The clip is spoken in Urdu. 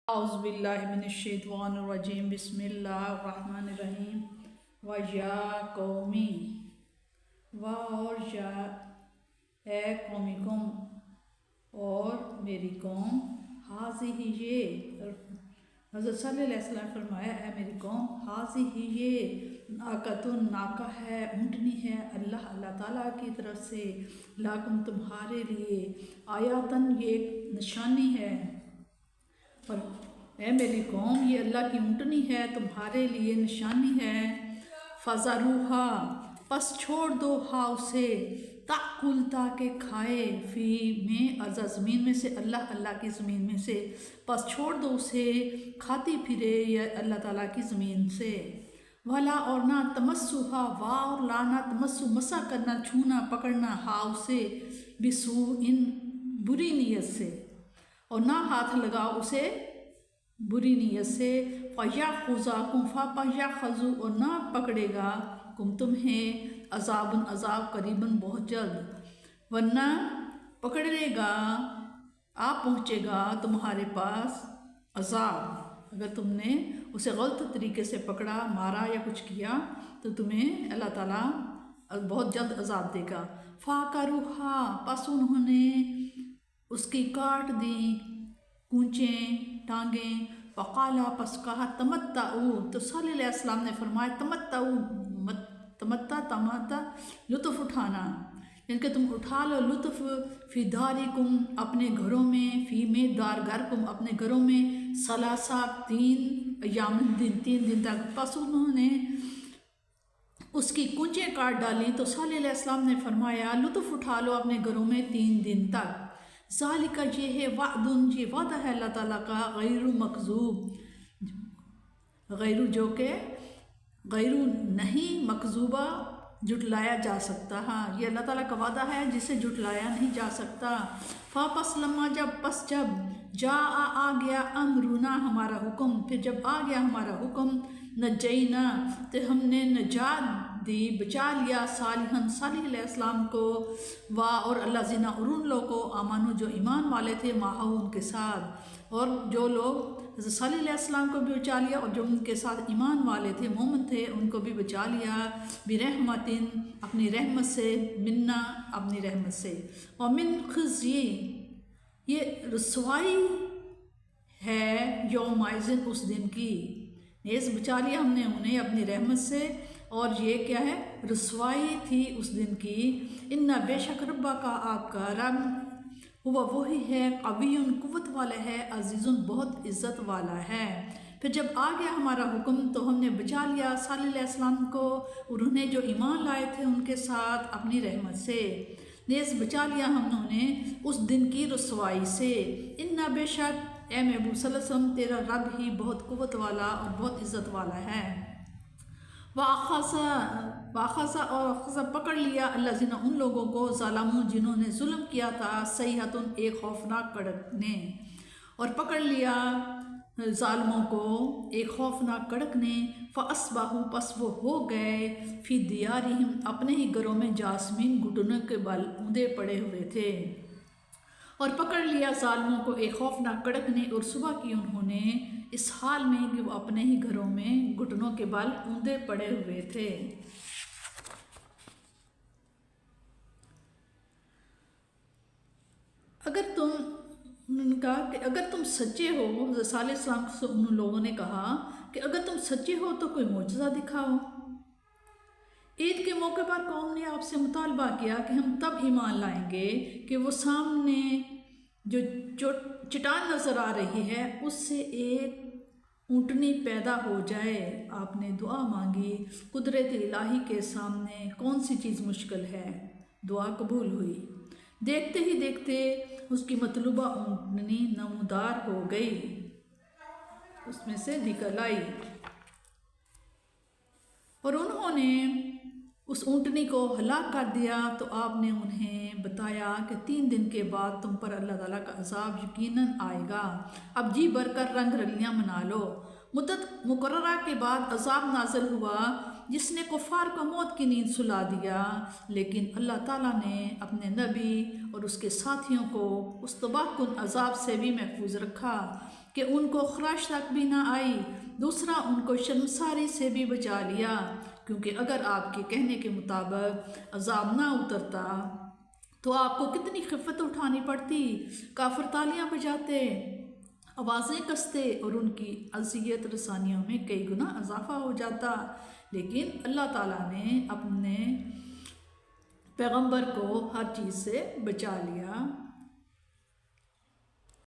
اعوذ باللہ من الشیطان الرجیم بسم اللہ الرحمن الرحیم وَيَا قومی اور یا اے قومی قوم اور میری قوم حاضی یہ حضرت صلی اللہ علیہ وسلم فرمایا اے میری قوم حاضی یہ ناقتن ناقہ ہے اونٹنی ہے اللہ تعالیٰ کی طرف سے لاکم تمہارے لیے آیاتن یہ ایک نشانی ہے اور اے میری قوم یہ اللہ کی اونٹنی ہے تمہارے لیے نشانی ہے فَذَرُوہا پس چھوڑ دو ہا اسے تأکل تاکہ کھائے فی میں زمین میں سے اللہ کی زمین میں سے پس چھوڑ دو اسے کھاتی پھرے یا اللہ تعالیٰ کی زمین سے ولا اور نہ تمسوہا وا اور لا نہ تمسو مسا کرنا چھونا پکڑنا ہا اسے بسو ان بری نیت سے اور نہ ہاتھ لگاؤ اسے بری نیت سے فَيَأْخُذَكُمْ فَيَأْخُذُ اور نہ پکڑے گا کم تمہیں عذاب قریباً بہت جلد ورنہ پکڑے گا پہنچے گا تمہارے پاس عذاب اگر تم نے اسے غلط طریقے سے پکڑا مارا یا کچھ کیا تو تمہیں اللہ تعالیٰ بہت جلد عذاب دے گا فَعَقَرُوهَا پس انہوں نے اس کی کاٹ دی کونچیں ٹانگیں فقالا پس کہا تمتعو تو صلی اللہ علیہ وسلم نے فرمایا تمتع لطف اٹھانا یعنی کہ تم اٹھا لو لطف فی دارکم اپنے گھروں میں فی میں دار گھرکم اپنے گھروں میں ثلاثہ 3 ایام 3 دن تک پس انہوں نے اس کی کونچیں کاٹ ڈالیں تو صلی اللہ علیہ وسلم نے فرمایا لطف اٹھا لو اپنے گھروں میں 3 دن تک ذالک یہ ہے وعدن یہ وعدہ ہے اللہ تعالیٰ کا غیر مکذوب غیر جو کہ غیر نہیں مکذوبہ جھٹلایا جا سکتا یہ اللہ تعالیٰ کا وعدہ ہے جسے جھٹلایا نہیں جا سکتا فاپس لما جب جا آ گیا امرنا ہمارا حکم پھر جب آ گیا ہمارا حکم نجینا تو ہم نے نجات دی بچا لیا صالح علیہ السلام کو اور اللہ زینا اور ان لوگوں کو آمانو جو ایمان والے تھے ماہو ان کے ساتھ اور جو لوگ حضرت صلی اللہ علیہ السلام کو بھی بچا لیا اور جو ان کے ساتھ ایمان والے تھے مومن تھے ان کو بھی بچا لیا برحمتن اپنی رحمت سے منا اپنی رحمت سے اور من خزی یہ رسوائی ہے یوم عزن اس دن کی نیز بچا لیا ہم نے انہیں اپنی رحمت سے اور یہ کیا ہے رسوائی تھی اس دن کی ان بے شک ربا کا آپ کا رب ہوا وہی ہے قوی قوت والا ہے عزیز بہت عزت والا ہے پھر جب آ گیا ہمارا حکم تو ہم نے بچا لیا صلی اللہ علیہ وسلم کو اور انہیں جو ایمان لائے تھے ان کے ساتھ اپنی رحمت سے نیز بچا لیا ہم نے اس دن کی رسوائی سے ان بے شک اے محبوب صلی اللہ علیہ وسلم تیرا رب ہی بہت قوت والا اور بہت عزت والا ہے واخذ اور پکڑ لیا اللہ زینا ان لوگوں کو ظالموں جنہوں نے ظلم کیا تھا صیحۃ ایک خوفناک کڑک نے اور پکڑ لیا ظالموں کو ایک خوفناک کڑک نے فاصبحوا پس وہ ہو گئے فی دیارہم اپنے ہی گھروں میں جاسمین گھٹنوں کے بل اونڈے پڑے ہوئے تھے اور پکڑ لیا ظالموں کو ایک خوفناک کڑک نے اور صبح کی انہوں نے اس حال میں کہ وہ اپنے ہی گھروں میں گھٹنوں کے بال اونڈے پڑے ہوئے تھے اگر تم سچے ہو صلی اللہ علیہ وسلم سے ان لوگوں نے کہا کہ اگر تم سچے ہو تو کوئی معجزہ دکھاؤ عید کے موقع پر قوم نے آپ سے مطالبہ کیا کہ ہم تب ایمان لائیں گے کہ وہ سامنے جو چٹان نظر آ رہی ہے اس سے ایک اونٹنی پیدا ہو جائے آپ نے دعا مانگی قدرت الہی کے سامنے کون سی چیز مشکل ہے دعا قبول ہوئی دیکھتے ہی دیکھتے اس کی مطلوبہ اونٹنی نمودار ہو گئی اس میں سے نکل آئی اور انہوں نے اس اونٹنی کو ہلاک کر دیا تو آپ نے انہیں بتایا کہ 3 دن کے بعد تم پر اللہ تعالیٰ کا عذاب یقیناً آئے گا اب جی بھر کر رنگ رلیاں منا لو مدت مقررہ کے بعد عذاب نازل ہوا جس نے کفار کو موت کی نیند سلا دیا لیکن اللہ تعالیٰ نے اپنے نبی اور اس کے ساتھیوں کو اس تباہ کن عذاب سے بھی محفوظ رکھا کہ ان کو خراش تک بھی نہ آئی، دوسرا ان کو شرمساری سے بھی بچا لیا، کیونکہ اگر آپ کے کہنے کے مطابق عذاب نہ اترتا تو آپ کو کتنی خفت اٹھانی پڑتی۔ کافر تالیاں بجاتے، آوازیں کستے اور ان کی اذیت رسانیوں میں کئی گنا اضافہ ہو جاتا، لیکن اللہ تعالیٰ نے اپنے پیغمبر کو ہر چیز سے بچا لیا۔